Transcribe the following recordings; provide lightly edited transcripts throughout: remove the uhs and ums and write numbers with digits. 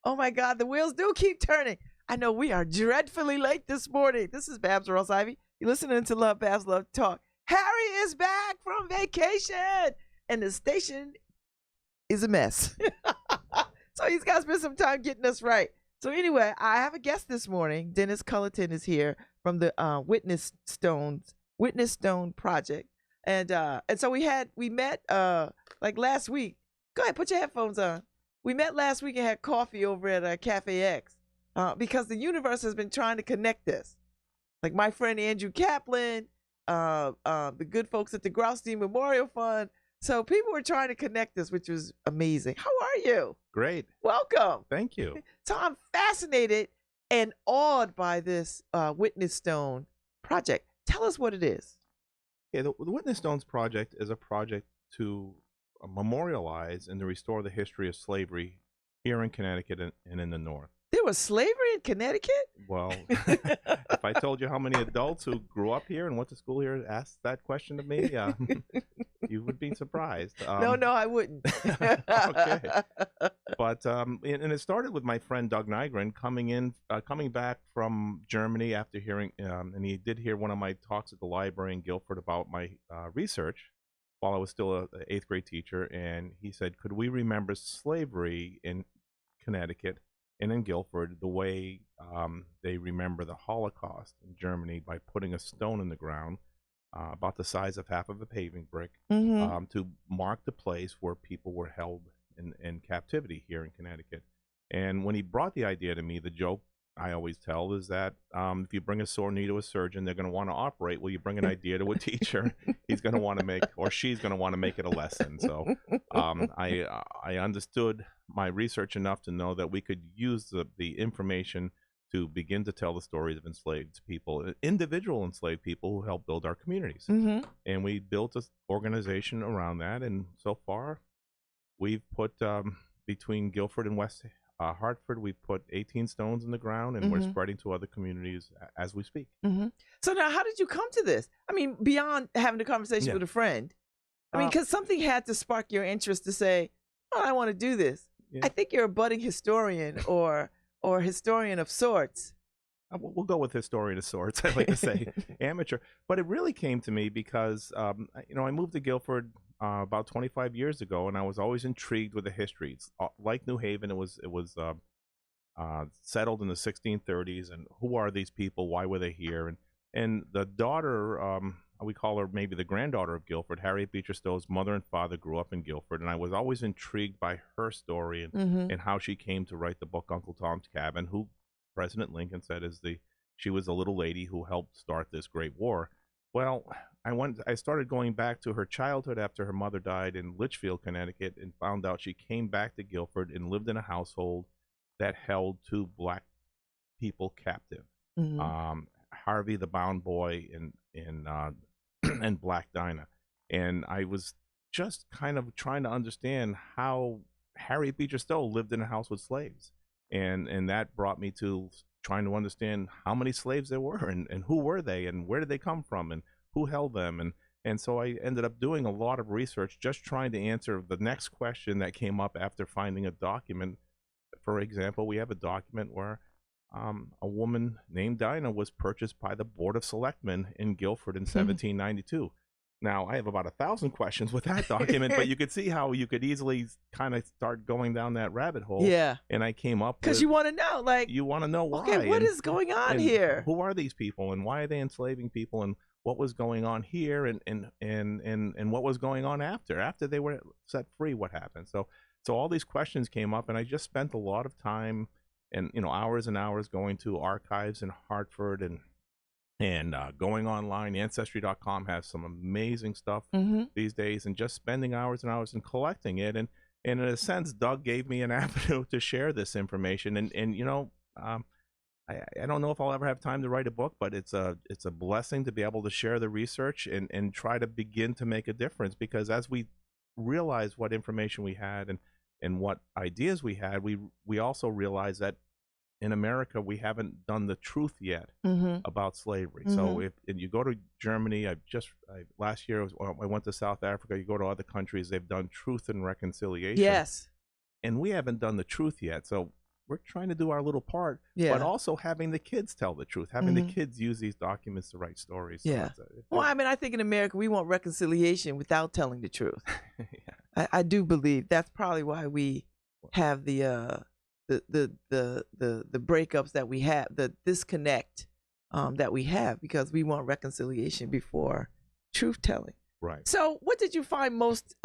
Oh my God, the wheels do keep turning. I know we are dreadfully late this morning. This is Babz Rawls Ivy. You're listening to Lovebabz Lovetalk. Harry is back from vacation, and the station is a mess. So he's got to spend some time getting us right. So anyway, I have a guest this morning. Dennis Culletin is here from the Witness Stone Project, and so we met like last week. Go ahead, put your headphones on. We met last week and had coffee over at Cafe X because the universe has been trying to connect us. Like my friend Andrew Kaplan, the good folks at the Graustein Memorial Fund. So people were trying to connect us, which was amazing. How are you? Great. Welcome. Thank you. So I'm fascinated and awed by this Witness Stone project. Tell us what it is. Yeah, the Witness Stones Project is a project to memorialize and to restore the history of slavery here in Connecticut and in the North. There was slavery in Connecticut? Well, if I told you how many adults who grew up here and went to school here asked that question of me, you would be surprised. No, I wouldn't. Okay. But and it started with my friend Doug Nygren coming back from Germany after hearing, and he did hear one of my talks at the library in Guilford about my research while I was still an 8th grade teacher, and he said, could we remember slavery in Connecticut and in Guilford the way they remember the Holocaust in Germany by putting a stone in the ground about the size of half of a paving brick to mark the place where people were held in captivity here in Connecticut. And when he brought the idea to me, the joke I always tell is that if you bring a sore knee to a surgeon, they're going to want to operate. Well, you bring an idea to a teacher, he's going to want to make, or she's going to want to make it a lesson. So I understood my research enough to know that we could use the information to begin to tell the stories of enslaved people, individual enslaved people who helped build our communities. And we built an organization around that. And so far, we've put between Guilford and West Hartford, we put 18 stones in the ground, and we're spreading to other communities as we speak. So now, how did you come to this? I mean, beyond having a conversation with a friend, I mean, because something had to spark your interest to say, oh, I want to do this. I think you're a budding historian or historian of sorts. We'll go with historian of sorts. I like to say amateur, but it really came to me because I moved to Guilford about 25 years ago, and I was always intrigued with the history. It's like New Haven. It was settled in the 1630s, and who are these people? Why were they here? And the daughter, we call her maybe the granddaughter of Guilford, Harriet Beecher Stowe's mother and father grew up in Guilford, and I was always intrigued by her story and how she came to write the book Uncle Tom's Cabin, who President Lincoln said she was a little lady who helped start this great war. Well, I started going back to her childhood after her mother died in Litchfield, Connecticut, and found out she came back to Guilford and lived in a household that held 2 black people captive. Harvey the Bound Boy and Black Dinah. And I was just kind of trying to understand how Harriet Beecher Stowe lived in a house with slaves. And that brought me to trying to understand how many slaves there were and who were they and where did they come from and who held them. And so I ended up doing a lot of research just trying to answer the next question that came up after finding a document. For example, we have a document where a woman named Dinah was purchased by the Board of Selectmen in Guilford in 1792. Now, I have about 1,000 questions with that document, but you could see how you could easily kind of start going down that rabbit hole. Yeah. And I came up because you want to know, you want to know why. Okay, what is going on here? Who are these people, and why are they enslaving people, and what was going on here, and what was going on after they were set free? What happened? So all these questions came up, and I just spent a lot of time and hours and hours going to archives in Hartford and And going online, Ancestry.com has some amazing stuff Mm-hmm. these days, and just spending hours and hours and collecting it. And in a sense, Doug gave me an avenue to share this information. And I don't know if I'll ever have time to write a book, but it's a blessing to be able to share the research and try to begin to make a difference. Because as we realize what information we had and what ideas we had, we also realize that in America we haven't done the truth yet Mm-hmm. about slavery. Mm-hmm. So if you go to Germany, last year I went to South Africa. You go to other countries, they've done truth and reconciliation. Yes. And we haven't done the truth yet. So we're trying to do our little part, Yeah. but also having the kids tell the truth, having Mhm. the kids use these documents to write stories. So Yeah. Well, I mean, I think in America we want reconciliation without telling the truth. yeah. I do believe that's probably why we have the breakups that we have, the disconnect that we have, because we want reconciliation before truth telling. Right. So, what did you find most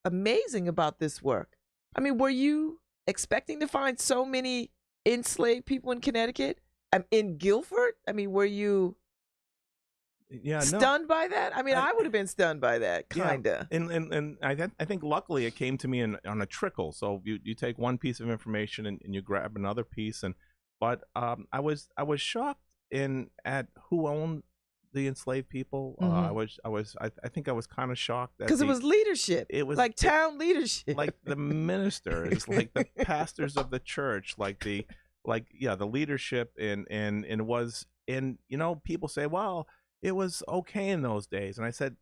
amazing about this work? I mean, were you expecting to find so many enslaved people in Connecticut? In Guilford? I mean, were you stunned by that? I mean, I would have been stunned by that, kinda. Yeah. And I think luckily it came to me on a trickle. So you take one piece of information and you grab another piece, but I was shocked at who owned the enslaved people. I think I was kind of shocked because it was leadership. It was like town leadership, like the ministers, like the pastors of the church, the leadership, and it was, and people say, well, it was okay in those days, and I said,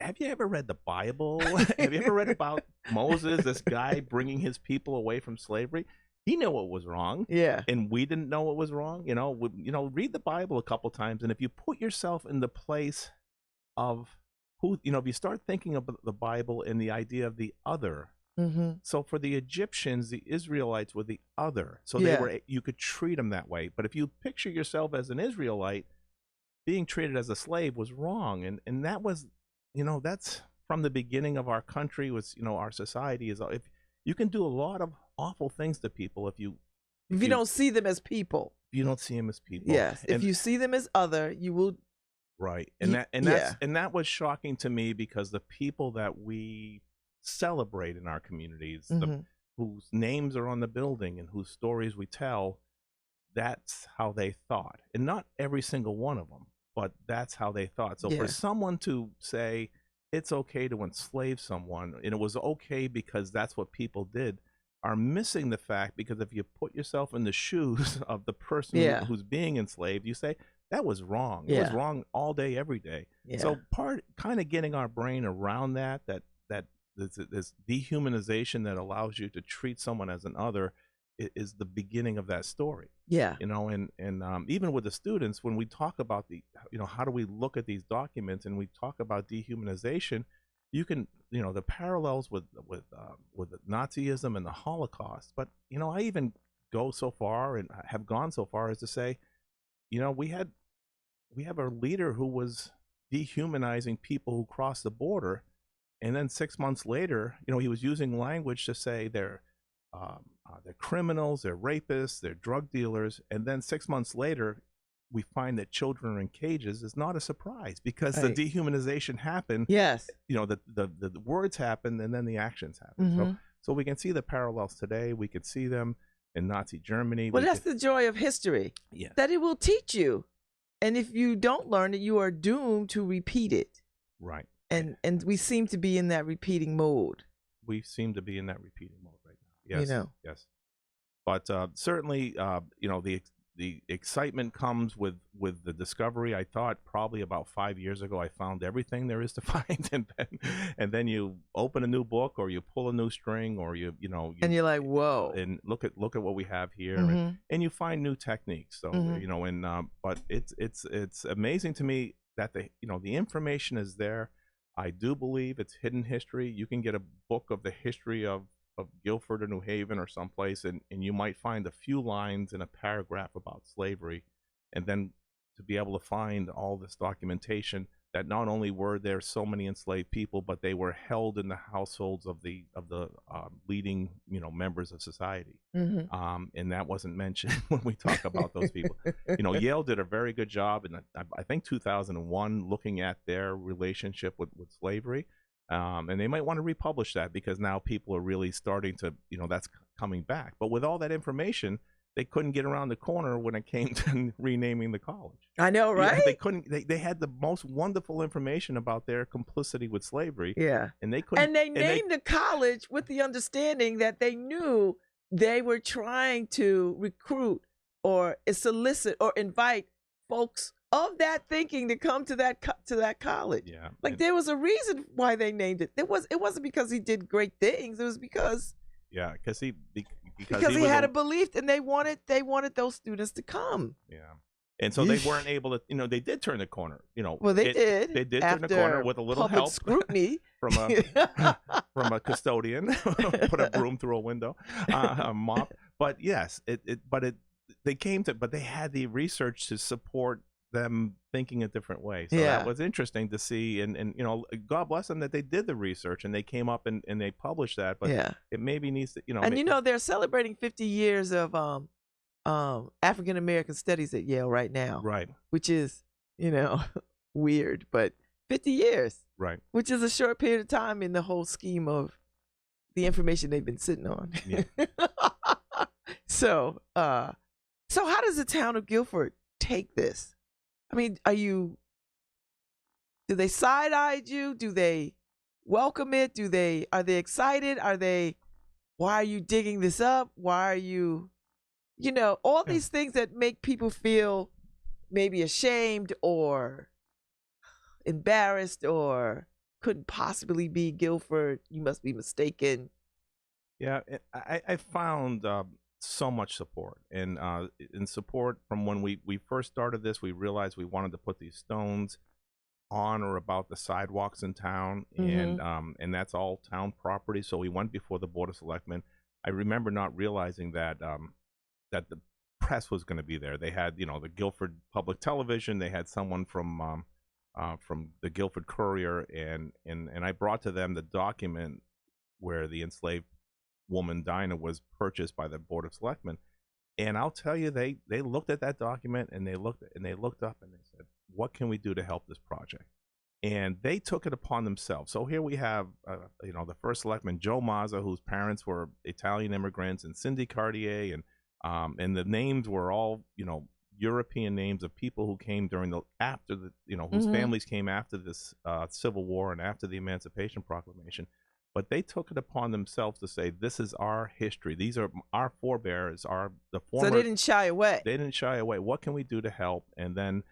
have you ever read the Bible? Have you ever read about Moses, this guy bringing his people away from slavery? He knew what was wrong. Yeah. And we didn't know what was wrong. Read the Bible a couple times. And if you put yourself in the place of who, if you start thinking of the Bible and the idea of the other. Mm-hmm. So for the Egyptians, the Israelites were the other. So you could treat them that way. But if you picture yourself as an Israelite, being treated as a slave was wrong. And that was, that's from the beginning of our country, was, our society is, if you can do a lot of awful things to people if you don't see them as people. You don't see them as people. Yes. If you see them as other, you will. Right. That was shocking to me, because the people that we celebrate in our communities, Mm-hmm. whose names are on the building and whose stories we tell, that's how they thought. And not every single one of them, but that's how they thought. So for someone to say it's okay to enslave someone, and it was okay because that's what people did, are missing the fact, because if you put yourself in the shoes of the person who's being enslaved, you say that was wrong. It was wrong all day, every day. Yeah. So kind of getting our brain around that this dehumanization that allows you to treat someone as an other is the beginning of that story. Yeah. And even with the students, when we talk about how do we look at these documents, and we talk about dehumanization, you can, the parallels with Nazism and the Holocaust. But, I even go so far, and have gone so far as to say, we have a leader who was dehumanizing people who crossed the border. And then 6 months later, he was using language to say they're criminals, they're rapists, they're drug dealers. And then 6 months later, we find that children are in cages. Is not a surprise, because the dehumanization happened. Yes. The words happened, and then the actions happened. Mm-hmm. So we can see the parallels today. We could see them in Nazi Germany. Well, that's the joy of history. Yeah. That it will teach you. And if you don't learn it, you are doomed to repeat it. Right. And we seem to be in that repeating mode. We seem to be in that repeating mode right now. Yes. Yes. But certainly, the excitement comes with the discovery. I thought probably about 5 years ago I found everything there is to find, and then you open a new book, or you pull a new string, or and you're like, whoa, and look at what we have here, mm-hmm. and you find new techniques. So mm-hmm. But it's amazing to me that the information is there. I do believe it's hidden history. You can get a book of the history of Guilford or New Haven or someplace, and you might find a few lines in a paragraph about slavery, and then to be able to find all this documentation that not only were there so many enslaved people, but they were held in the households of the leading members of society. Mm-hmm. And that wasn't mentioned when we talk about those people. Yale did a very good job in I think 2001 looking at their relationship with slavery. And they might want to republish that because now people are really starting to, that's coming back. But with all that information, they couldn't get around the corner when it came to renaming the college. I know, right? They couldn't. They had the most wonderful information about their complicity with slavery. Yeah, and they couldn't. And they named the college with the understanding that they knew they were trying to recruit or solicit or invite folks of that thinking to come to that college. Yeah, like there was a reason why they named it. It wasn't because he did great things. It was because because he had a belief, and they wanted those students to come. Yeah. And so they weren't able to, they did turn the corner, Well, they did. They did turn the corner with a little help scrutiny from a custodian, put a broom through a window, a mop. But yes, but they had the research to support them thinking a different way. So that was interesting to see, and God bless them that they did the research and they came up and they published that. But it maybe needs to, And they're celebrating 50 years of African American studies at Yale right now. Right. Which is, weird, but 50 years. Right. Which is a short period of time in the whole scheme of the information they've been sitting on. Yeah. So how does the town of Guilford take this? I mean, do they side-eye you? Do they welcome it? Are they excited? Why are you digging this up? Why are you, all these things that make people feel maybe ashamed or embarrassed or couldn't possibly be Guilford. You must be mistaken. Yeah, I found so much support, and in support from when we first started this. We realized we wanted to put these stones on or about the sidewalks in town, and that's all town property. So we went before the Board of Selectmen. I remember not realizing that that the press was going to be there. They had, the Guilford Public Television. They had someone from the Guilford Courier, and I brought to them the document where the enslaved woman Dinah was purchased by the Board of Selectmen. And I'll tell you, they looked at that document and they looked up and they said, what can we do to help this project? And they took it upon themselves. So here we have, the first selectman, Joe Mazza, whose parents were Italian immigrants, and Cindy Cartier, and the names were all, European names of people who came during whose families came after this Civil War and after the Emancipation Proclamation. But they took it upon themselves to say, this is our history. These are our forebears, so they didn't shy away. They didn't shy away. What can we do to help? And then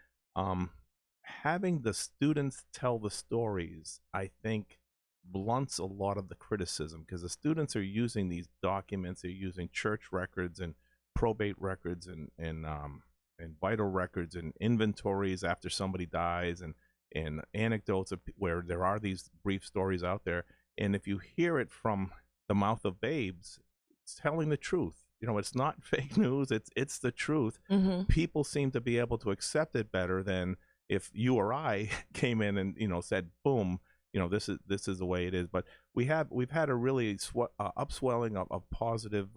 having the students tell the stories, I think, blunts a lot of the criticism, because the students are using these documents. They're using church records and probate records and vital records and inventories after somebody dies, and anecdotes where there are these brief stories out there. And if you hear it from the mouth of Babz, it's telling the truth. It's not fake news. It's the truth. People seem to be able to accept it better than if you or I came in and said, boom, this is the way it is. But we've had a really upswelling of positive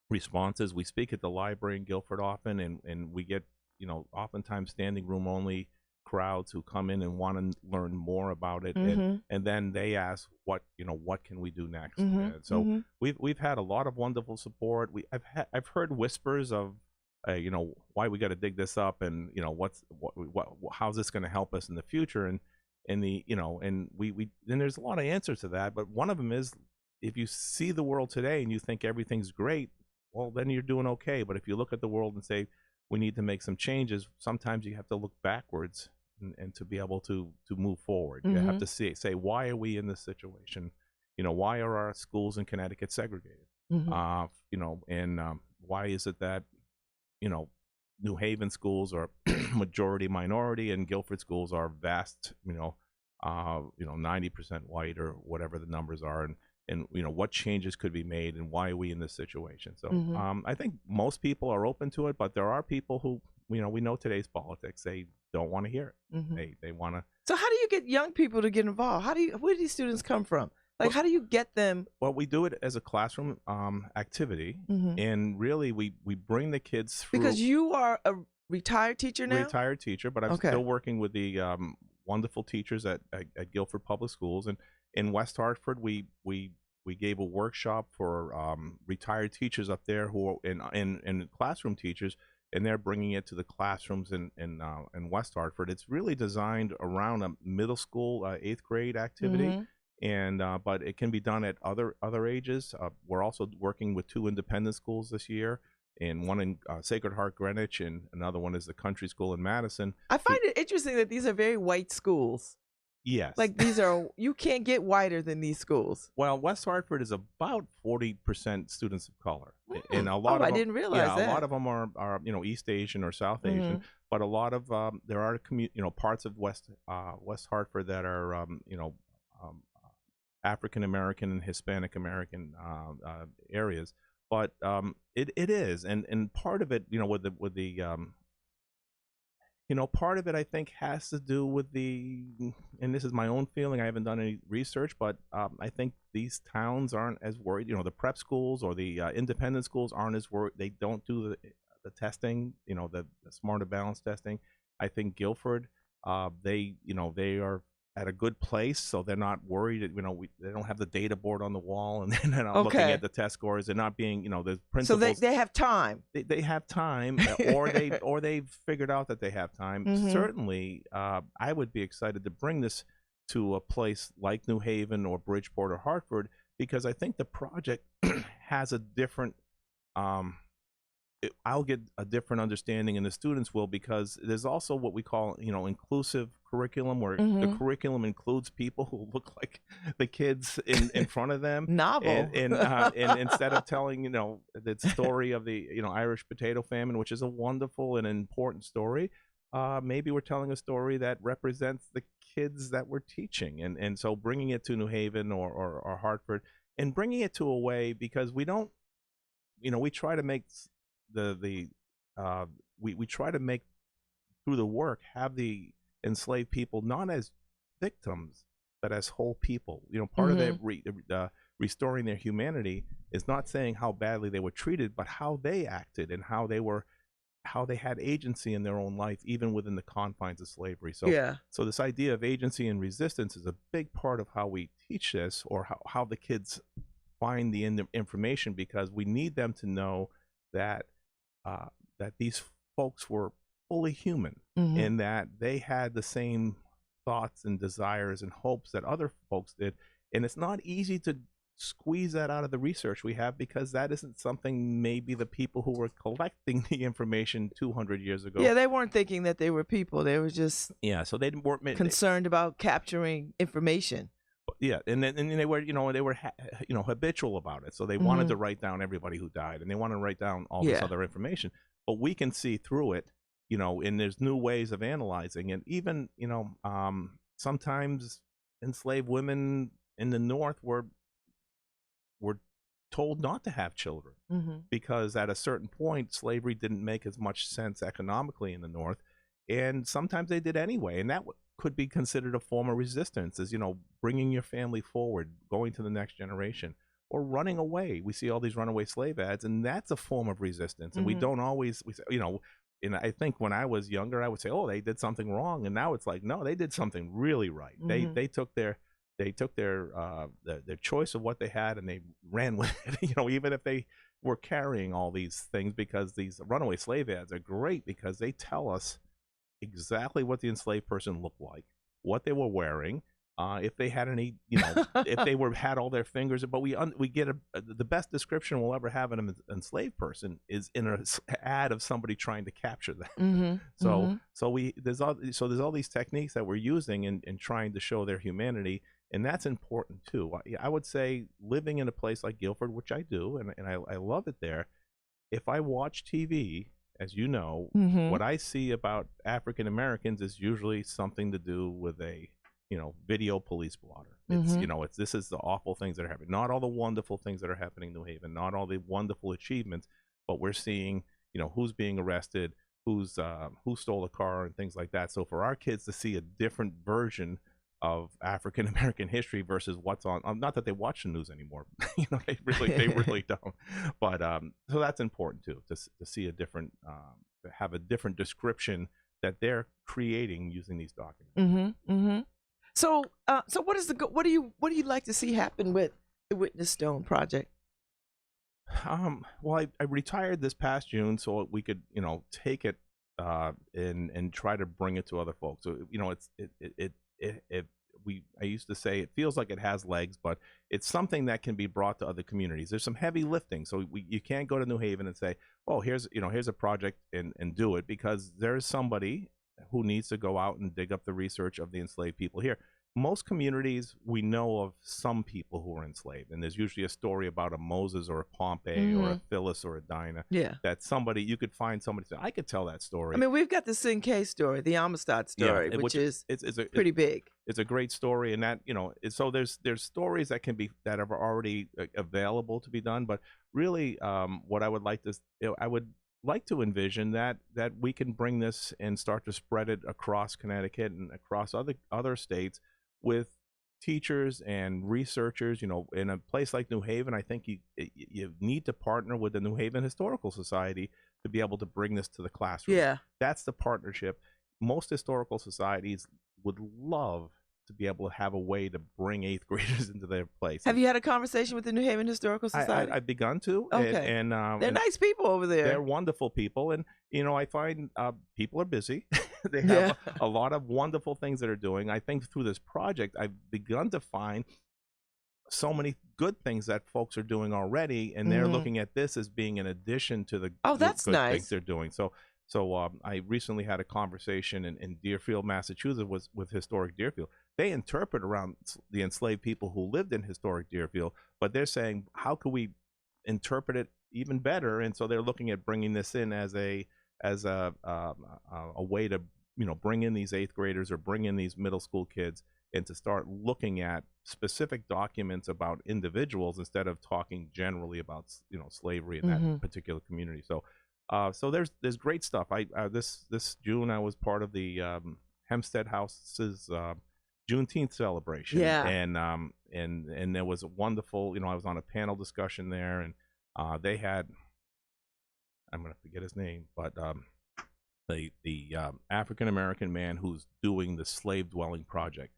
responses. We speak at the library in Guilford often, and we get oftentimes standing room only crowds who come in and want to learn more about it, and then they ask what can we do next. And so we've had a lot of wonderful support. I've heard whispers of why we got to dig this up, and how's this going to help us in the future, and there's a lot of answers to that. But one of them is, if you see the world today and you think everything's great, well, then you're doing okay. But if you look at the world and say we need to make some changes, sometimes you have to look backwards and to be able to move forward. You have to say, why are we in this situation? Why are our schools in Connecticut segregated? And why is it that New Haven schools are majority minority and Guilford schools are vast 90% white, or whatever the numbers are, and what changes could be made, and why are we in this situation? So I think most people are open to it, but there are people who we know today's politics. don't want to hear it. Mm-hmm. They want to. So how do you get young people to get involved? Where do these students come from? Like, how do you get them? Well, we do it as a classroom activity, Mm-hmm. and really we bring the kids through. Because you are a retired teacher now? Retired teacher, but I'm still working with the wonderful teachers at Guilford Public Schools. And in West Hartford, we gave a workshop for retired teachers up there who are in classroom teachers, and they're bringing it to the classrooms in West Hartford. It's really designed around a middle school 8th grade activity. Mm-hmm. And but it can be done at other ages. We're also working with 2 independent schools this year, and one in Sacred Heart, Greenwich, and another one is the country school in Madison. I find it interesting that these are very white schools. Yes. Like you can't get whiter than these schools. Well, West Hartford is about 40% students of color, and a lot of I them, didn't realize that. a lot of them are East Asian or South Asian, but a lot of there are parts of West Hartford that are African American and Hispanic American areas, but it is, and part of it, with the part of it I think has to do with and this is my own feeling. I haven't done any research, but I think these towns aren't as worried. The prep schools or the independent schools aren't as worried. They don't do the testing, the smarter balance testing. I think Guilford, they are at a good place, so they're not worried. They don't have the data board on the wall, and they're not looking at the test scores. They're not being, the principals. So they have time. They have time, or they've figured out that they have time. Mm-hmm. Certainly, I would be excited to bring this to a place like New Haven or Bridgeport or Hartford, because I think the project has a different. I'll get a different understanding, and the students will, because there's also what we call, inclusive curriculum, where the curriculum includes people who look like the kids in front of them. Novel. And instead of telling, the story of the, Irish potato famine, which is a wonderful and important story, maybe we're telling a story that represents the kids that we're teaching. And so bringing it to New Haven or Hartford, and bringing it to a way, because we don't, we try to make we try to make, through the work, have the enslaved people not as victims but as whole people. Part of the restoring their humanity is not saying how badly they were treated, but how they acted and how they had agency in their own life, even within the confines of slavery. So this idea of agency and resistance is a big part of how we teach this, or how the kids find the information, because we need them to know that these folks were fully human, and that they had the same thoughts and desires and hopes that other folks did. And it's not easy to squeeze that out of the research we have, because that isn't something maybe the people who were collecting the information 200 years ago. Yeah, they weren't thinking that they were people. They were just so they weren't concerned about capturing information. Yeah, and they were, they were, habitual about it. So they wanted to write down everybody who died, and they wanted to write down all this other information. But we can see through it, and there's new ways of analyzing. And even, sometimes enslaved women in the North were told not to have children, because at a certain point, slavery didn't make as much sense economically in the North, and sometimes they did anyway, and that could be considered a form of resistance, is bringing your family forward, going to the next generation, or running away. We see all these runaway slave ads, and that's a form of resistance. And we don't always, and I think when I was younger, I would say, oh, they did something wrong, and now it's like, no, they did something really right. They took their choice of what they had, and they ran with it. Even if they were carrying all these things, because these runaway slave ads are great, because they tell us exactly what the enslaved person looked like, what they were wearing, if they had any, if they had all their fingers. But we get the best description we'll ever have of an enslaved person is in an ad of somebody trying to capture them. So there's all these techniques that we're using in trying to show their humanity, and that's important too. I would say, living in a place like Guilford, which I do, and I love it there, if I watch TV, as you know, what I see about African Americans is usually something to do with a, video police blotter. It's, this is the awful things that are happening, not all the wonderful things that are happening in New Haven, not all the wonderful achievements, but we're seeing, who's being arrested, who stole the car and things like that. So for our kids to see a different version of African American history versus what's on, not that they watch the news anymore, they really don't. But so that's important too, to see a different, to have a different description that they're creating using these documents. Mm-hmm. Mm-hmm. So, so what do you like to see happen with the Witness Stone project? Well, I retired this past June, so we could, take it and try to bring it to other folks. So, I used to say it feels like it has legs, but it's something that can be brought to other communities. There's some heavy lifting, so you can't go to New Haven and say, oh, here's a project and do it, because there's somebody who needs to go out and dig up the research of the enslaved people here. Most communities, we know of some people who were enslaved, and there's usually a story about a Moses or a Pompey or a Phyllis or a Dinah. Yeah. That somebody, you could find somebody say, I could tell that story. I mean, we've got the Cinque story, the Amistad story, which is pretty big. It's a great story, and that, so there's stories that are already available to be done, but really, what I would like to, I would like to envision that we can bring this and start to spread it across Connecticut and across other states, with teachers and researchers. In a place like New Haven, I think you need to partner with the New Haven Historical Society to be able to bring this to the classroom. Yeah. That's the partnership. Most historical societies would love to be able to have a way to bring eighth graders into their place. Have you had a conversation with the New Haven Historical Society? I've begun to. Okay. And they're nice people over there. They're wonderful people. And, I find people are busy. They have a lot of wonderful things that are doing. I think through this project, I've begun to find so many good things that folks are doing already, and they're looking at this as being an addition to the that's good nice. things they're doing. So I recently had a conversation in Deerfield, Massachusetts, with Historic Deerfield. They interpret around the enslaved people who lived in Historic Deerfield, but they're saying, how can we interpret it even better? And so they're looking at bringing this in as a way to bring in these eighth graders or bring in these middle school kids, and to start looking at specific documents about individuals instead of talking generally about slavery in that particular community. So so there's great stuff. This June I was part of the Hempstead House's Juneteenth celebration. Yeah. And there was a wonderful, I was on a panel discussion there, and they had, I'm gonna forget his name, but the African American man who's doing the slave dwelling project,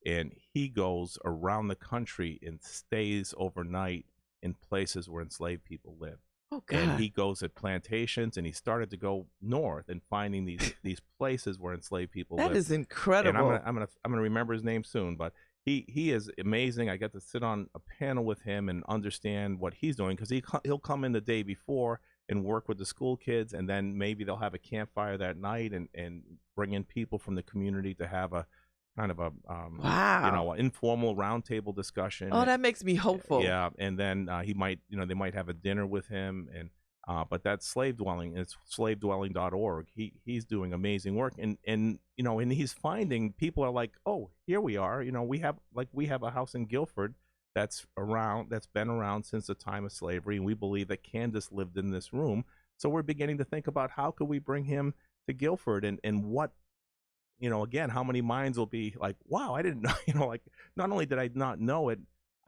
and he goes around the country and stays overnight in places where enslaved people live. Oh, God. And he goes at plantations, and he started to go north and finding these places where enslaved people live. That is incredible. And I'm gonna remember his name soon, but he is amazing. I got to sit on a panel with him and understand what he's doing, because he'll come in the day before and work with the school kids, and then maybe they'll have a campfire that night and bring in people from the community to have a kind of a an informal roundtable discussion. Oh, that makes me hopeful. Yeah, and then he might, they might have a dinner with him, and but that's slave dwelling. It's slavedwelling.org. He's doing amazing work, and he's finding people are like, oh, here we are. We have a house in Guilford that's been around since the time of slavery, and we believe that Candace lived in this room. So we're beginning to think about how could we bring him to Guilford, and what, again, how many minds will be like, wow, I didn't know, like, not only did I not know it,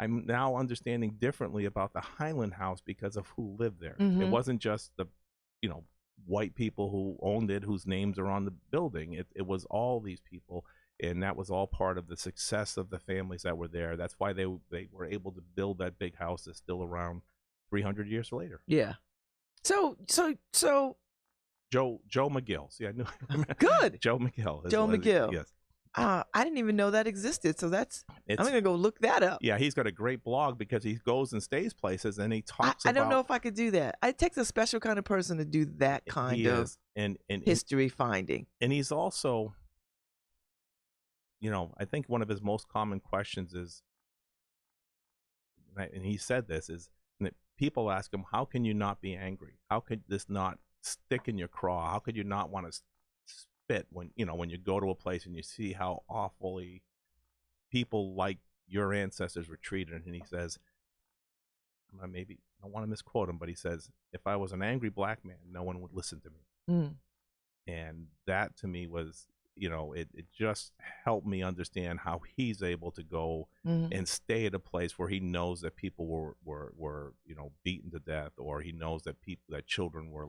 I'm now understanding differently about the Highland House because of who lived there. It wasn't just the, white people who owned it, whose names are on the building. It was all these people, and that was all part of the success of the families that were there. That's why they were able to build that big house that's still around 300 years later. Yeah. So Joe McGill. See, I knew. Good. Joe McGill. Joe McGill. Yes. I didn't even know that existed. So I'm going to go look that up. Yeah, he's got a great blog because he goes and stays places, and he talks I don't know if I could do that. It takes a special kind of person to do that kind of history finding. And he's also, I think one of his most common questions is, and he said this, is that people ask him, how can you not be angry? How could this not stick in your craw? How could you not want to spit when you go to a place and you see how awfully people like your ancestors were treated? And he says, I don't want to misquote him, but he says, if I was an angry black man, no one would listen to me. and that to me was, it just helped me understand how he's able to go Mhm. and stay at a place where he knows that people were beaten to death, or he knows that children were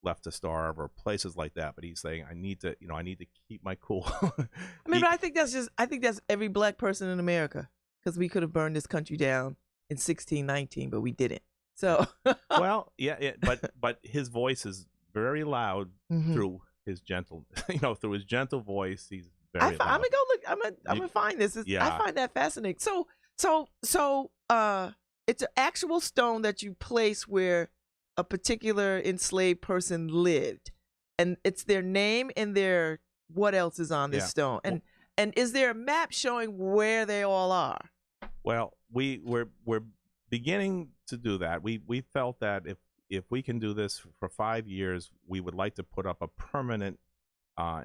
left to starve, or places like that. But he's saying, I need to keep my cool. I mean, but I think that's every black person in America, because we could have burned this country down in 1619, but we didn't. So, Well, yeah, but his voice is very loud Mhm. through his gentle, through his gentle voice. He's I'm very gonna loud. go look. I'm gonna find this. I Yeah. find that fascinating. So, it's an actual stone that you place where a particular enslaved person lived, and it's their name and their what else is on this Yeah. stone, and is there a map showing where they all are? Well, we're beginning to do that. We felt that if we can do this for 5 years, we would like to put up a permanent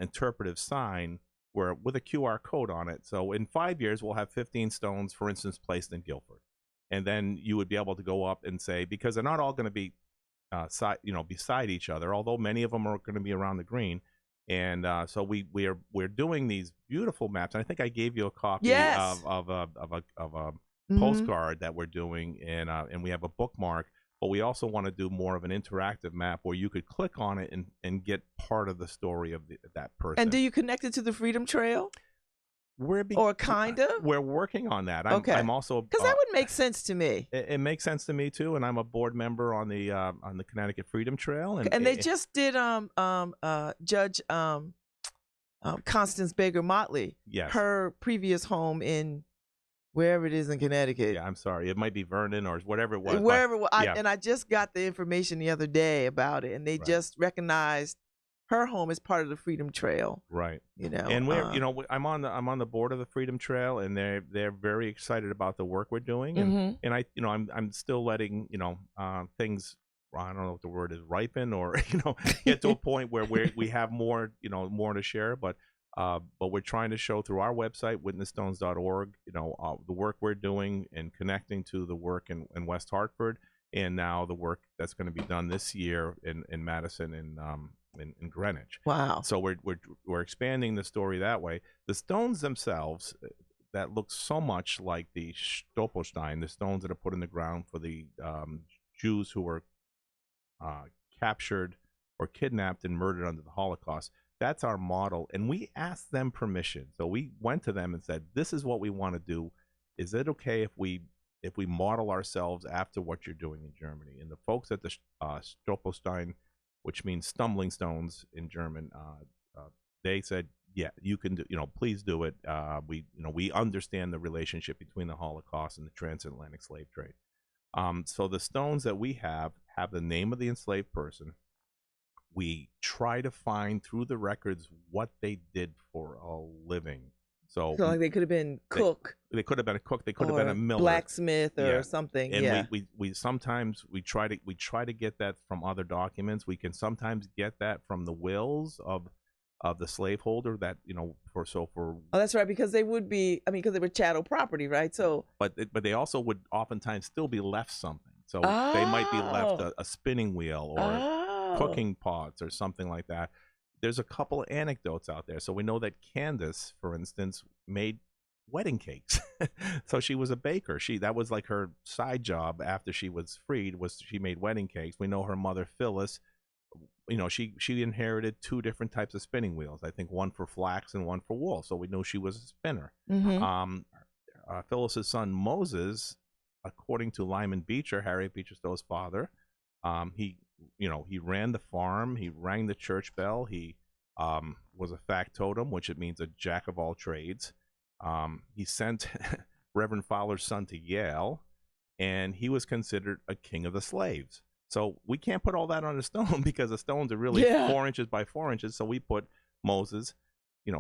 interpretive sign where with a QR code on it. So in 5 years, we'll have 15 stones, for instance, placed in Guilford, and then you would be able to go up and say, because they're not all going to be beside each other, although many of them are going to be around the green. And so we're doing these beautiful maps. And I think I gave you a copy Yes. of a Mhm. postcard that we're doing, and we have a bookmark. But we also want to do more of an interactive map where you could click on it and get part of the story of that person. And do you connect it to the Freedom Trail? Or kind of? We're working on that. Okay. I'm also Because that would make sense to me. It makes sense to me too, and I'm a board member on the Connecticut Freedom Trail, And they just did Judge Constance Baker Motley, yes, her previous home in wherever it is in Connecticut. Yeah, I'm sorry, it might be Vernon or whatever it was. Wherever, yeah. And I just got the information the other day about it, and they Right. just recognized her home as part of the Freedom Trail. Right. And we're I'm on the board of the Freedom Trail, and they're very excited about the work we're doing, and and I'm still letting things, I don't know what the word is, ripen, or get to a point where we have more more to share, but we're trying to show through our website, witnessstones.org, the work we're doing and connecting to the work in West Hartford, and now the work that's going to be done this year in Madison and in Greenwich. Wow. So we're expanding the story that way. The stones themselves that look so much like the Stolperstein, the stones that are put in the ground for the Jews who were captured or kidnapped and murdered under the Holocaust. That's our model, and we asked them permission. So we went to them and said, "This is what we want to do. Is it okay if we model ourselves after what you're doing in Germany?" And the folks at the Stolperstein, which means stumbling stones in German, they said, "Yeah, you can do. Please do it. We understand the relationship between the Holocaust and the transatlantic slave trade." So the stones that we have the name of the enslaved person. We try to find through the records what they did for a living. So like they could have been cook. They could have been a cook. They could have been a miller, blacksmith, or something. And we sometimes try to get that from other documents. We can sometimes get that from the wills of the slaveholder that for. Oh, that's right, because they would be. I mean, because they were chattel property, right? So, but they also would oftentimes still be left something. So they might be left a spinning wheel or cooking pots or something like that. There's a couple of anecdotes out there. So we know that Candace, for instance, made wedding cakes. So she was a baker. That was like her side job after she was freed, was she made wedding cakes. We know her mother Phyllis, she inherited 2 different types of spinning wheels. I think one for flax and one for wool. So we know she was a spinner. Phyllis's son Moses, according to Lyman Beecher, Harriet Beecher Stowe's father, he ran the farm, he rang the church bell, he was a factotum, which it means a jack of all trades. He sent Reverend Fowler's son to Yale, and he was considered a king of the slaves. So we can't put all that on a stone because the stones are really 4 inches by 4 inches. So we put Moses,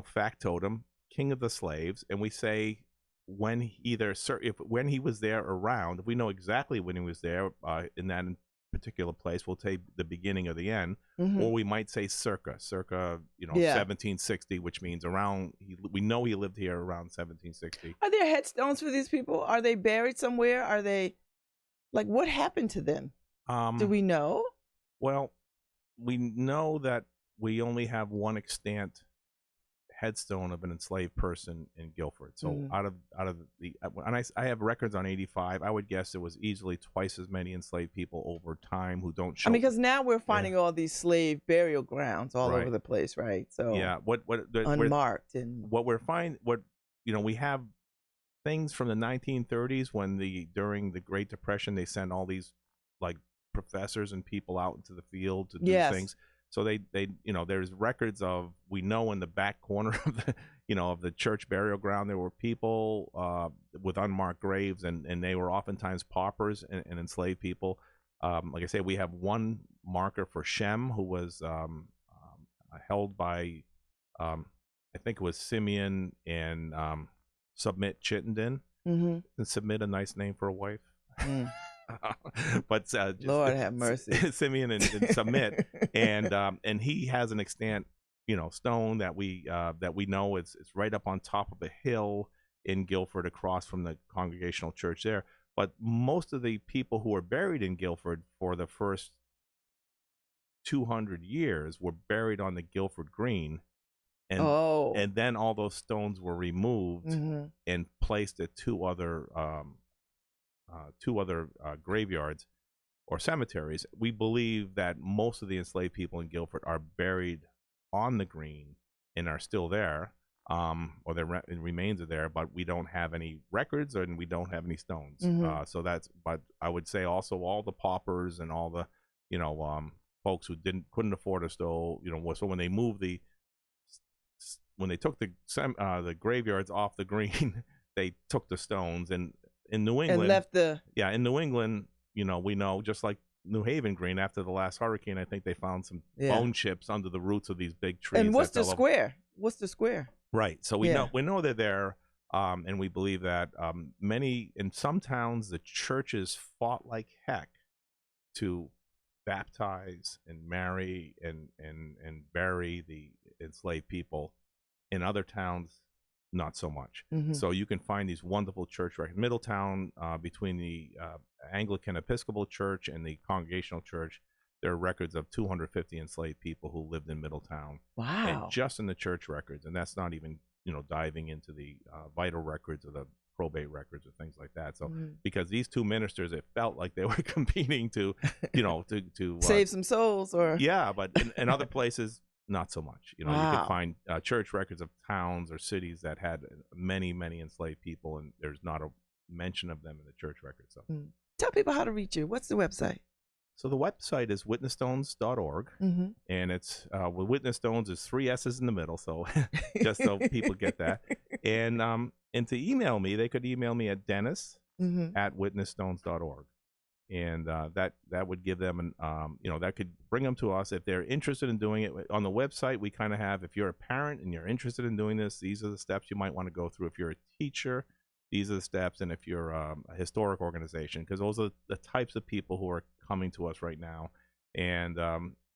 factotum, king of the slaves, and we say when he was there around, if we know exactly when he was there in that particular place, we'll take the beginning or the end, or we might say circa 1760, which means around. We know he lived here around 1760. Are there headstones for these people? Are they buried somewhere? Are they what happened to them? Do we know? Well, we know that we only have one extant headstone of an enslaved person in Guilford. So out of the, and I have records on 85. I would guess it was easily twice as many enslaved people over time who don't show. I mean, because now we're finding all these slave burial grounds all over the place, right? So unmarked and what we're finding, we have things from the 1930s when during the Great Depression they sent all these like professors and people out into the field to do things. So they there's records of, we know in the back corner of the of the church burial ground there were people with unmarked graves, and they were oftentimes paupers and enslaved people. Like I say, we have one marker for Shem, who was held by I think it was Simeon and Submit Chittenden. And Submit, a nice name for a wife. But Lord have mercy, Simeon and Submit, and he has an extant stone that we know it's right up on top of a hill in Guilford, across from the Congregational Church there. But most of the people who were buried in Guilford for the first 200 years were buried on the Guilford Green, and then all those stones were removed and placed at two other graveyards or cemeteries. We believe that most of the enslaved people in Guilford are buried on the Green and are still there, or their remains are there, but we don't have any records and we don't have any stones. So that's, but I would say also all the paupers and all the, folks who couldn't afford a stone, so when they moved when they took the graveyards off the Green, they took the stones, and in New England, and left in New England, we know, just like New Haven Green, after the last hurricane, I think they found some bone chips under the roots of these big trees. And what's the square? What's the square? Right. So we know they're there, and we believe that in some towns, the churches fought like heck to baptize and marry and bury the enslaved people. In other towns, not so much. So you can find these wonderful church records. Middletown, between the Anglican Episcopal Church and the Congregational Church, there are records of 250 enslaved people who lived in Middletown. Wow. And just in the church records, and that's not even diving into the vital records or the probate records or things like that. So because these two ministers, it felt like they were competing to to save some souls, or but in other places, not so much. You can find church records of towns or cities that had many, many enslaved people, and there's not a mention of them in the church records. So tell people how to reach you. What's the website? So the website is witnessstones.org, and it's with Witness Stones is 3 S's in the middle, so just so people get that. And to email me, they could email me at Dennis at witnessstones.org. And that would give them that could bring them to us if they're interested in doing it. On the website, we kind of have, if you're a parent and you're interested in doing this, these are the steps you might want to go through. If you're a teacher, these are the steps. And if you're a historic organization, because those are the types of people who are coming to us right now. And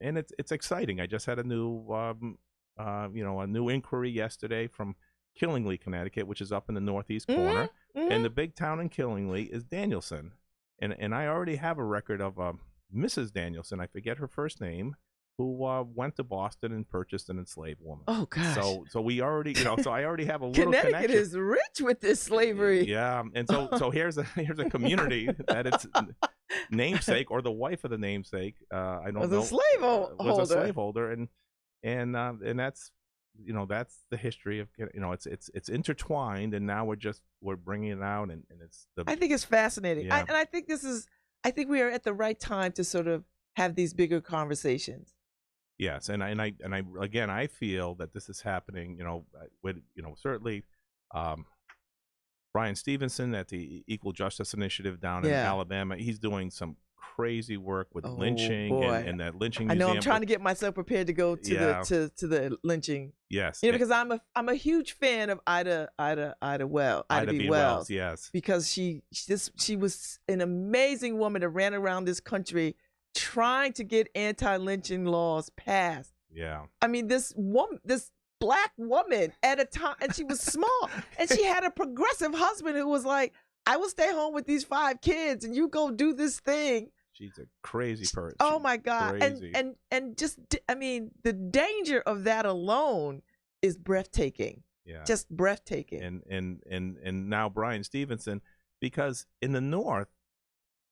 it's exciting. I just had a new a new inquiry yesterday from Killingly, Connecticut, which is up in the northeast corner, and the big town in Killingly is Danielson. And I already have a record of Mrs. Danielson, I forget her first name, who went to Boston and purchased an enslaved woman. Oh gosh! So we already, so I already have a little Connecticut connection. is rich with this slavery. Yeah, and so here's a community that it's namesake, or the wife of the namesake. I don't know. Was a slaveholder, and that's that's the history of it's intertwined, and now we're bringing it out, and it's I think it's fascinating. Yeah. I think we are at the right time to sort of have these bigger conversations. Yes, and I again, I feel that this is happening with certainly Brian Stevenson at the Equal Justice Initiative down in Alabama. He's doing some crazy work with lynching and that lynching museum. I know, I'm trying to get myself prepared to go to the lynching. Yes. Because I'm a huge fan of Ida B. Wells. Yes. Because she was an amazing woman that ran around this country trying to get anti-lynching laws passed. Yeah. I mean, this Black woman at a time, and she was small, and she had a progressive husband who was like, I will stay home with these 5 kids and you go do this thing. She's a crazy person. Oh my God. Crazy. And just, I mean, the danger of that alone is breathtaking. Yeah. Just breathtaking. And now Brian Stevenson, because in the North,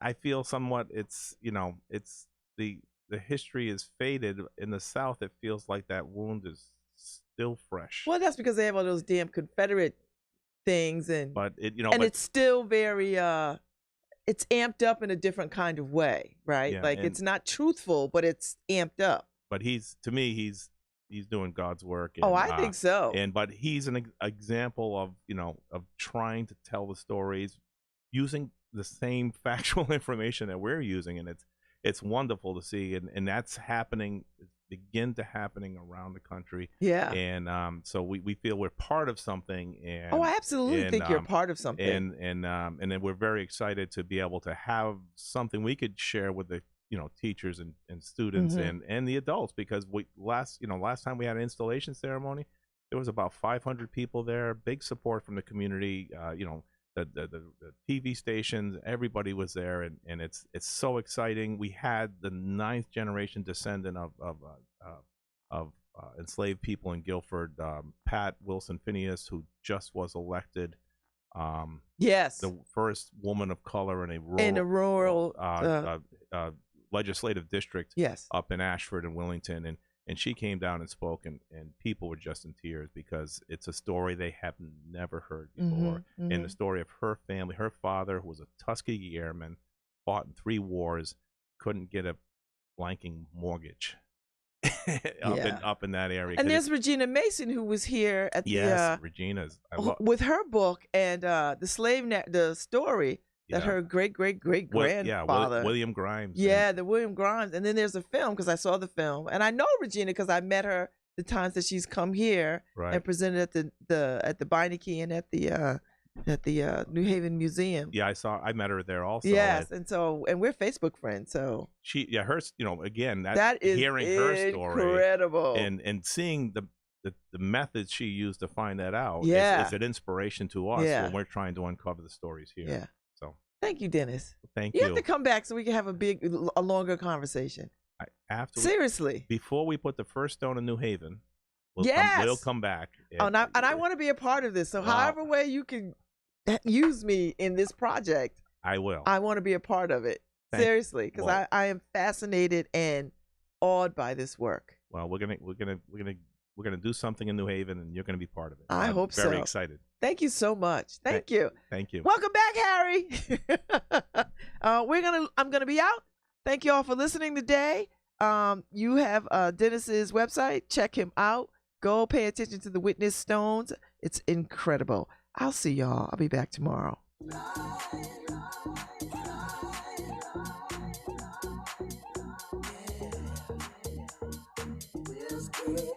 I feel somewhat it's the history is faded. In the South, it feels like that wound is still fresh. Well, that's because they have all those damn Confederate things, but it's still very it's amped up in a different kind of way, right? Yeah, like it's not truthful, but it's amped up. But he's doing God's work. And, I think so. But he's an example of trying to tell the stories using the same factual information that we're using, and it's wonderful to see, and that's begin to happening around the country. Yeah. And so we feel we're part of something. And I absolutely think you're part of something. And then we're very excited to be able to have something we could share with the teachers and students and the adults, because last time we had an installation ceremony, there was about 500 people there. Big support from the community. The TV stations, everybody was there, and it's so exciting. We had the 9th generation descendant of enslaved people in Guilford, Pat Wilson Phineas, who just was elected. Yes, the first woman of color in a rural legislative district. Yes, up in Ashford and Willington, and she came down and spoke, and people were just in tears, because it's a story they have never heard before. And the story of her family, her father, who was a Tuskegee Airman, fought in 3 wars, couldn't get a blanking mortgage up in that area. And there's Regina Mason, who was here at Regina's with her book and the story. That her great grandfather, William Grimes. The William Grimes. And then there's a film, because I saw the film, and I know Regina because I met her the times that she's come here and presented at the Beinecke and at the New Haven Museum. Yeah, I met her there also. Yes, and we're Facebook friends. So her, again, that is hearing her story, incredible, and seeing the methods she used to find that out. Yeah, is an inspiration to us when we're trying to uncover the stories here. Yeah. So thank you, Dennis. Thank you. You have to come back so we can have a longer conversation. I have to. Seriously. Before we put the first stone in New Haven, we'll come back. And I want to be a part of this. So however way you can use me in this project, I will. I want to be a part of it. Seriously, because I am fascinated and awed by this work. Well, we're gonna do something in New Haven, and you're gonna be part of it. I hope so. Very excited. Thank you so much. Thank you. Thank you. Welcome back, Harry. I'm gonna be out. Thank you all for listening today. You have Dennis's website. Check him out. Go pay attention to the Witness Stones. It's incredible. I'll see y'all. I'll be back tomorrow. Yeah.